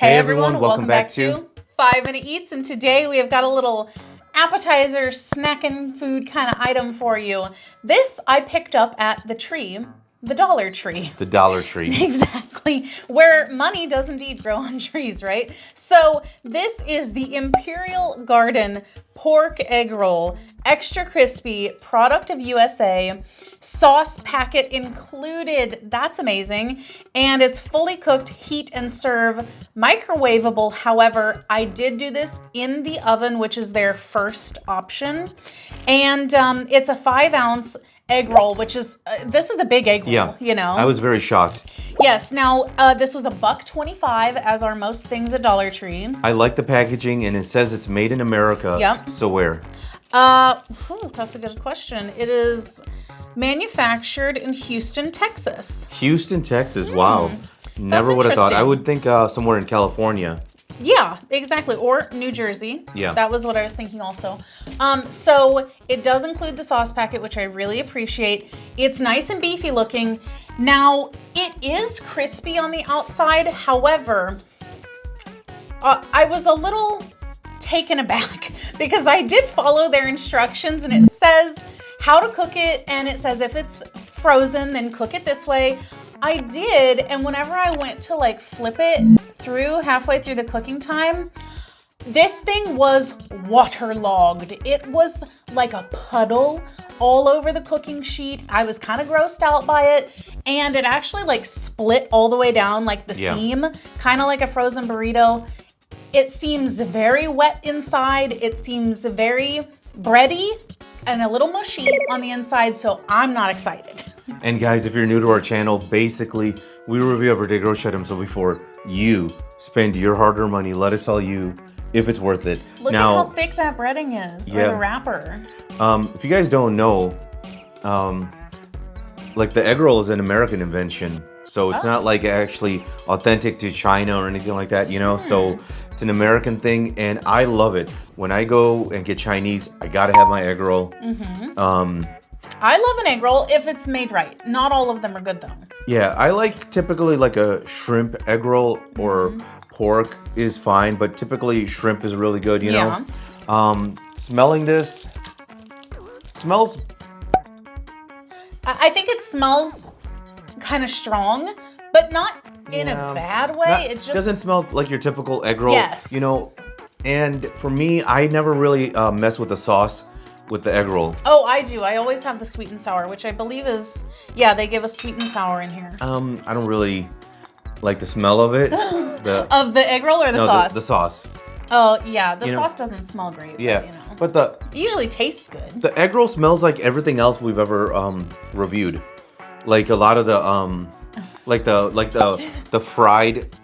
Hey everyone, welcome back to 5 Minute Eats, and today we have got a little appetizer, snacking food kind of item for you. This I picked up at the Dollar Tree. The Dollar Tree. Exactly, where money does indeed grow on trees, right? So this is the Imperial Garden pork egg roll, extra crispy, product of USA, sauce packet included. That's amazing. And it's fully cooked, heat and serve, microwavable. However, I did do this in the oven, which is their first option. And it's a 5-ounce egg roll, which is, this is a big egg roll, Yeah, you know? I was very shocked. Yes, now this was $1.25, as are most things at Dollar Tree. I like the packaging, and it says it's made in America. Yep. So where? That's a good question. It is manufactured in Houston, Texas. Houston, Texas. Wow. Never would have thought. I would think somewhere in California. Yeah, exactly. Or New Jersey. Yeah. That was what I was thinking also. So it does include the sauce packet, which I really appreciate. It's nice and beefy looking. Now, it is crispy on the outside. However, I was a little taken aback because I did follow their instructions, and it says how to cook it, and it says if it's frozen, then cook it this way. I did, and whenever I went to like flip it through halfway through the cooking time, this thing was waterlogged. It was like a puddle all over the cooking sheet. I was kind of grossed out by it, and it actually like split all the way down like the seam, kind of like a frozen burrito. It seems very wet inside. It seems very bready and a little mushy on the inside, so I'm not excited. And guys, if you're new to our channel, basically, we review everyday grocery items. So before you spend your hard-earned money, let us tell you if it's worth it. Look at how thick that breading is, or the wrapper. If you guys don't know, like the egg roll is an American invention. So it's not like actually authentic to China or anything like that, you know? So it's an American thing, and I love it. When I go and get Chinese, I gotta have my egg roll. I love an egg roll if it's made right. Not all of them are good though. Yeah, I like typically like a shrimp egg roll or pork is fine, but typically shrimp is really good, you know? Smelling this, smells... I think it smells kind of strong, but not in a bad way. It just doesn't smell like your typical egg roll. Yes. You know, and for me, I never really mess with the sauce with the egg roll. Oh, I do. I always have the sweet and sour, which I believe is, they give us sweet and sour in here. I don't really like the smell of it. Of the egg roll or the sauce? The sauce. Oh, yeah. The sauce doesn't smell great. Yeah. But, But it usually tastes good. the egg roll smells like everything else we've ever reviewed. Like a lot of the the fried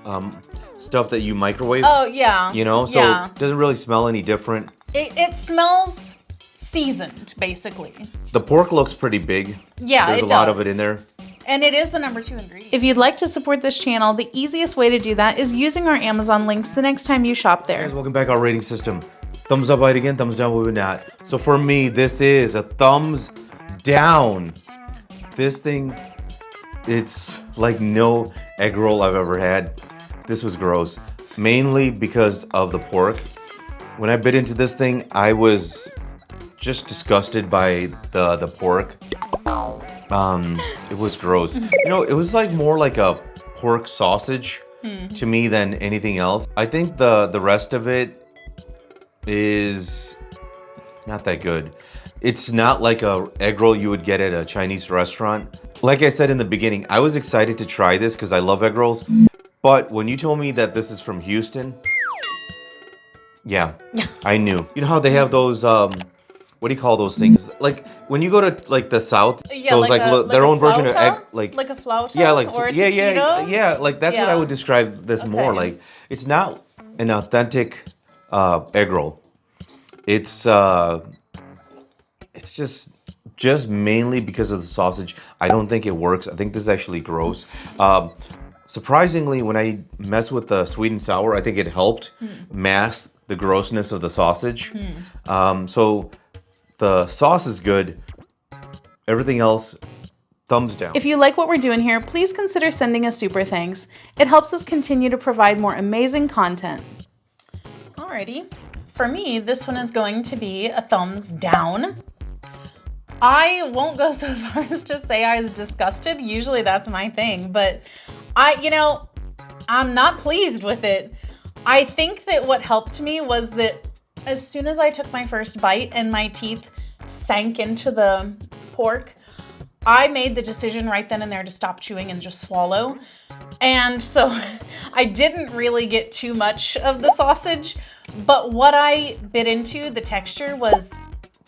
stuff that you microwave. Oh, yeah. You know, so it doesn't really smell any different. It smells seasoned, basically. The pork looks pretty big. Yeah, There's a lot of it in there. And it is the #2 ingredient. If you'd like to support this channel, the easiest way to do that is using our Amazon links the next time you shop there. Guys, welcome back. Our rating system. Thumbs up, right again. Thumbs down, we would not. So for me, this is a thumbs down. This thing, it's like no egg roll I've ever had. This was gross. Mainly because of the pork. When I bit into this thing, I was just disgusted by the pork. It was gross. You know, it was like more like a pork sausage to me than anything else. I think the rest of it is not that good. It's not like a egg roll you would get at a Chinese restaurant. Like I said in the beginning, I was excited to try this because I love egg rolls. But when you told me that this is from Houston, I knew. You know how they have those what do you call those things? Like when you go to like the South, those their own version of egg, like a flauta. Yeah, like or a yeah. Like that's what I would describe this more like. It's not an authentic egg roll. It's just mainly because of the sausage. I don't think it works. I think this is actually gross. Surprisingly, when I mess with the sweet and sour, I think it helped mask the grossness of the sausage. So the sauce is good. Everything else thumbs down. If you like what we're doing here, please consider sending us super thanks. It helps us continue to provide more amazing content. Alrighty, for me, this one is going to be a thumbs down. I won't go so far as to say I was disgusted. Usually that's my thing, but I'm not pleased with it. I think that what helped me was that as soon as I took my first bite and my teeth sank into the pork, I made the decision right then and there to stop chewing and just swallow. And so I didn't really get too much of the sausage, but what I bit into, the texture was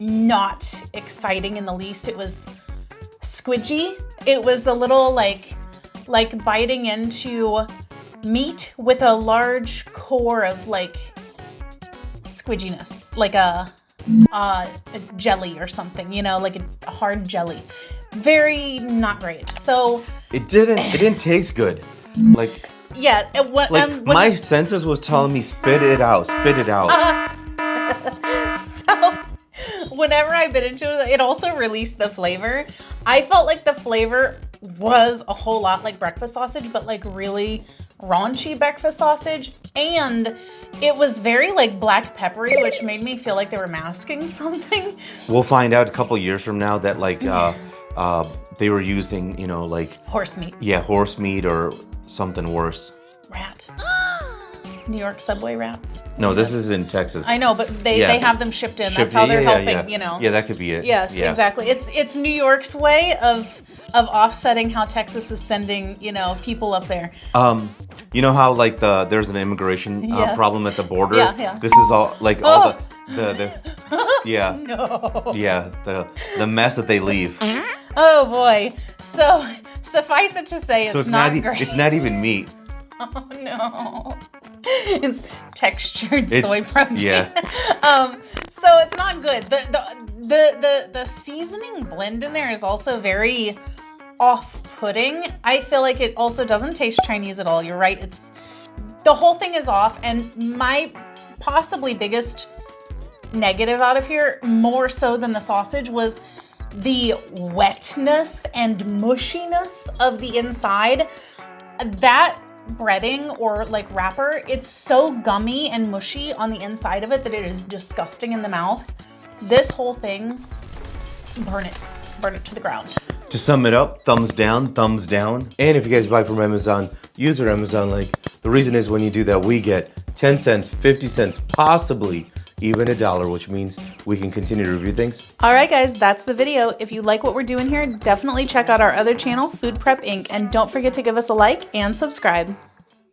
not exciting in the least. It was squidgy. It was a little like biting into meat with a large core of like squidginess, like a jelly or something, like a hard jelly. Very not great. So it didn't taste good. Like yeah, my senses was telling me spit it out. So whenever I bit into it, it also released the flavor. I felt like the flavor was a whole lot like breakfast sausage, but like really raunchy breakfast sausage. And it was very like black peppery, which made me feel like they were masking something. We'll find out a couple years from now that like they were using, like horse meat. Yeah, horse meat or something worse. Rat. New York subway rats. No, this is in Texas. I know, but they have them shipped in. That's how they're helping, Yeah, that could be it. Yes, exactly. It's New York's way of offsetting how Texas is sending, people up there. You know how like there's an immigration problem at the border? Yeah. This is all like all the yeah. No. Yeah, the mess that they leave. Oh boy. So suffice it to say it's not great. It's not even meat. Oh no. It's textured soy protein. Yeah. So it's not good. The seasoning blend in there is also very off-putting. I feel like it also doesn't taste Chinese at all. You're right. The whole thing is off, and my possibly biggest negative out of here, more so than the sausage, was the wetness and mushiness of the inside. That breading or like wrapper, it's so gummy and mushy on the inside of it that it is disgusting in the mouth. This whole thing, burn it to the ground. To sum it up, thumbs down, thumbs down. And if you guys buy from Amazon, use our Amazon link. The reason is when you do that, we get 10 cents, 50 cents, possibly even $1, which means we can continue to review things. All right, guys, that's the video. If you like what we're doing here, definitely check out our other channel, Food Prep Inc. And don't forget to give us a like and subscribe.